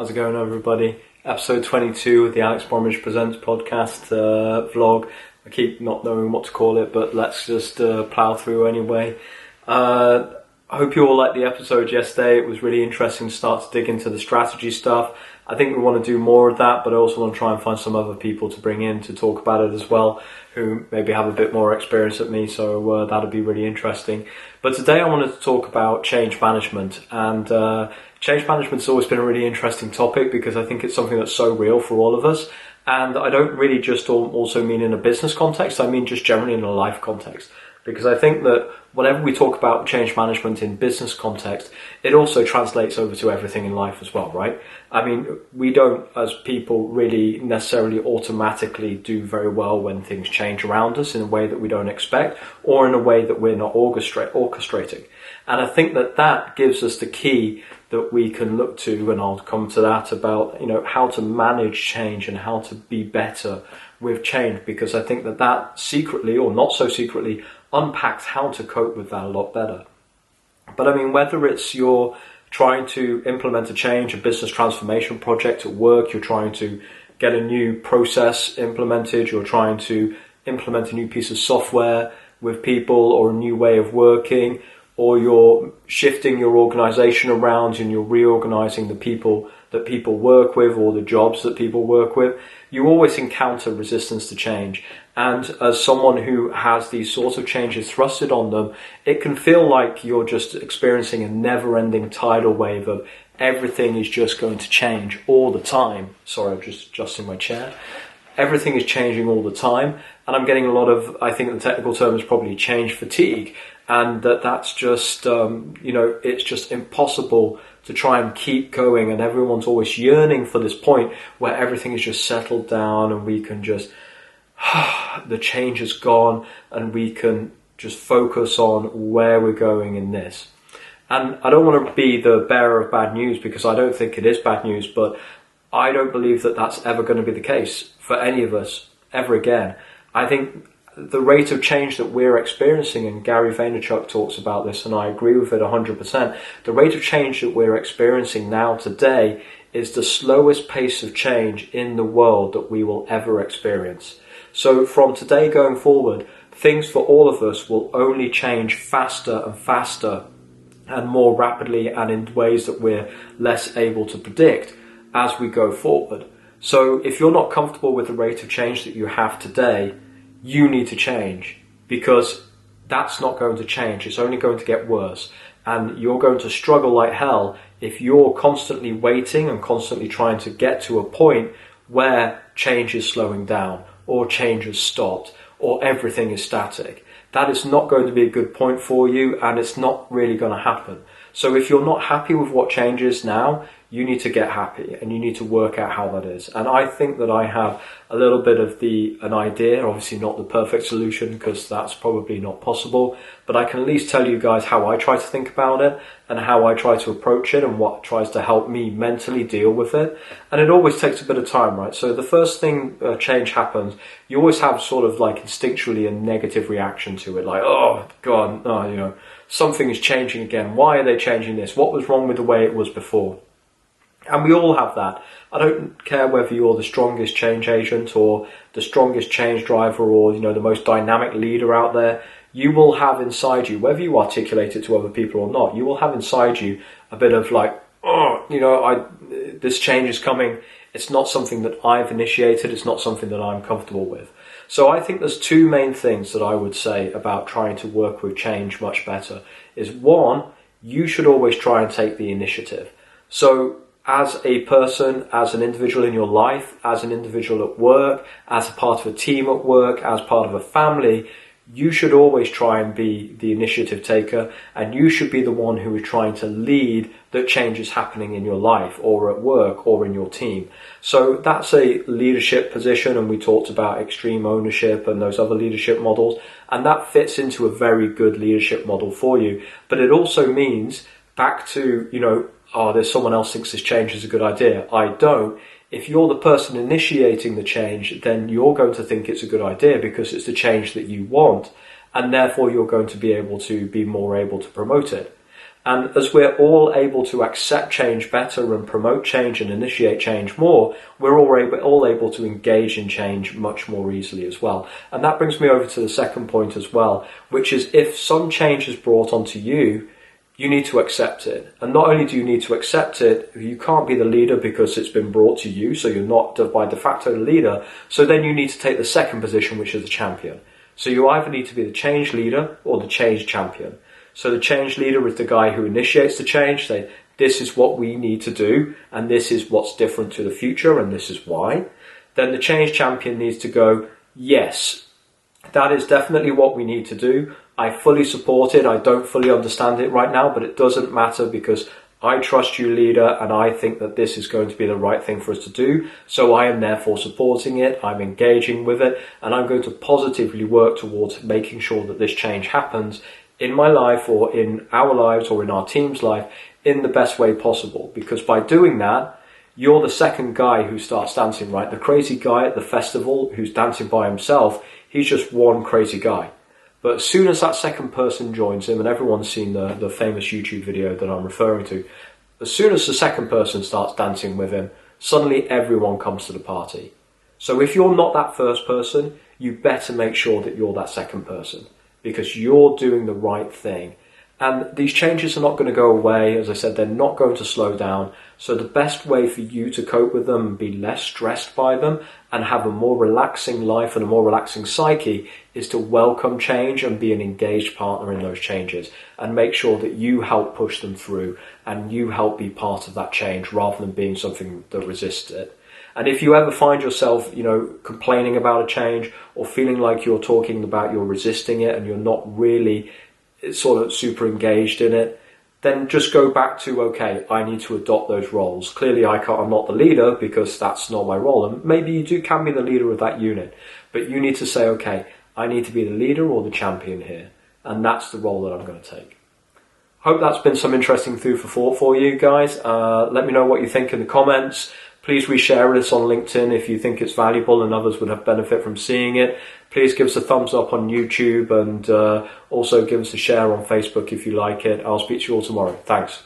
How's it going, everybody? Episode 22 of the Alex Bromwich Presents podcast vlog. I keep not knowing what to call it, but let's just plow through anyway. I hope you all liked the episode yesterday. It was really interesting to start to dig into the strategy stuff. I think we want to do more of that, but I also want to try and find some other people to bring in to talk about it as well, who maybe have a bit more experience than me, so that'll be really interesting. But today I wanted to talk about change management, and change management's always been a really interesting topic because I think it's something that's so real for all of us. And I don't really just also mean in a business context, I mean just generally in a life context. Because I think that whenever we talk about change management in business context, it also translates over to everything in life as well, right? I mean, we don't, as people, really necessarily automatically do very well when things change around us in a way that we don't expect or in a way that we're not orchestrating. And I think that that gives us the key that we can look to, and I'll come to that about, how to manage change and how to be better with change, because I think that that secretly or not so secretly unpacks how to cope with that a lot better. But I mean, whether it's you're trying to implement a change, a business transformation project at work, you're trying to get a new process implemented, you're trying to implement a new piece of software with people or a new way of working, or you're shifting your organization around and you're reorganizing the people that people work with or the jobs that people work with, you always encounter resistance to change. And as someone who has these sorts of changes thrusted on them, it can feel like you're just experiencing a never-ending tidal wave of everything is just going to change all the time. Sorry, I'm just adjusting my chair. Everything is changing all the time. And I'm getting a lot of, I think the technical term is probably change fatigue. And that's just, it's just impossible to try and keep going. And everyone's always yearning for this point where everything is just settled down and we can just, the change is gone and we can just focus on where we're going in this. And I don't want to be the bearer of bad news because I don't think it is bad news, but I don't believe that that's ever going to be the case for any of us ever again. I think the rate of change that we're experiencing, and Gary Vaynerchuk talks about this, and I agree with it 100%, the rate of change that we're experiencing now today is the slowest pace of change in the world that we will ever experience. So from today going forward, things for all of us will only change faster and faster and more rapidly and in ways that we're less able to predict as we go forward. So if you're not comfortable with the rate of change that you have today, you need to change, because that's not going to change. It's only going to get worse. And you're going to struggle like hell if you're constantly waiting and constantly trying to get to a point where change is slowing down or change has stopped or everything is static. That is not going to be a good point for you, and it's not really going to happen. So if you're not happy with what changes now, you need to get happy and you need to work out how that is. And I think that I have a little bit of an idea, obviously not the perfect solution because that's probably not possible, but I can at least tell you guys how I try to think about it and how I try to approach it and what tries to help me mentally deal with it. And it always takes a bit of time, right? So the first thing change happens, you always have sort of like instinctually a negative reaction to it, like, oh God, no, something is changing again. Why are they changing this? What was wrong with the way it was before? And we all have that. I don't care whether you're the strongest change agent or the strongest change driver or, the most dynamic leader out there. You will have inside you, whether you articulate it to other people or not, you will have inside you a bit of like, this change is coming. It's not something that I've initiated. It's not something that I'm comfortable with. So I think there's two main things that I would say about trying to work with change much better. Is one, you should always try and take the initiative. So as a person, as an individual in your life, as an individual at work, as a part of a team at work, as part of a family, you should always try and be the initiative taker, and you should be the one who is trying to lead that change is happening in your life or at work or in your team. So that's a leadership position, and we talked about extreme ownership and those other leadership models, and that fits into a very good leadership model for you. But it also means back to, there's someone else thinks this change is a good idea. I don't. If you're the person initiating the change, then you're going to think it's a good idea because it's the change that you want, and therefore you're going to be able to be more able to promote it. And as we're all able to accept change better and promote change and initiate change more, we're all able to engage in change much more easily as well. And that brings me over to the second point as well, which is if some change is brought onto you, you need to accept it. And not only do you need to accept it, you can't be the leader because it's been brought to you, so you're not by de facto the leader. So then you need to take the second position, which is the champion. So you either need to be the change leader or the change champion. So the change leader is the guy who initiates the change, say, this is what we need to do, and this is what's different to the future, and this is why. Then the change champion needs to go, yes, that is definitely what we need to do. I fully support it. I don't fully understand it right now, but it doesn't matter because I trust you, leader, and I think that this is going to be the right thing for us to do. So I am therefore supporting it. I'm engaging with it, and I'm going to positively work towards making sure that this change happens in my life or in our lives or in our team's life in the best way possible. Because by doing that, you're the second guy who starts dancing, right? The crazy guy at the festival who's dancing by himself, he's just one crazy guy. But as soon as that second person joins him, and everyone's seen the famous YouTube video that I'm referring to, as soon as the second person starts dancing with him, suddenly everyone comes to the party. So if you're not that first person, you better make sure that you're that second person, because you're doing the right thing. And these changes are not going to go away. As I said, they're not going to slow down. So the best way for you to cope with them and be less stressed by them and have a more relaxing life and a more relaxing psyche is to welcome change and be an engaged partner in those changes and make sure that you help push them through and you help be part of that change rather than being something that resists it. And if you ever find yourself, complaining about a change or feeling like you're talking about you're resisting it and you're not really sort of super engaged in it, then just go back to, okay, I need to adopt those roles. Clearly I'm not the leader because that's not my role. And maybe you can be the leader of that unit, but you need to say, okay, I need to be the leader or the champion here. And that's the role that I'm going to take. Hope that's been some interesting food for thought for you guys. Let me know what you think in the comments. Please reshare this on LinkedIn if you think it's valuable and others would have benefit from seeing it. Please give us a thumbs up on YouTube and also give us a share on Facebook if you like it. I'll speak to you all tomorrow. Thanks.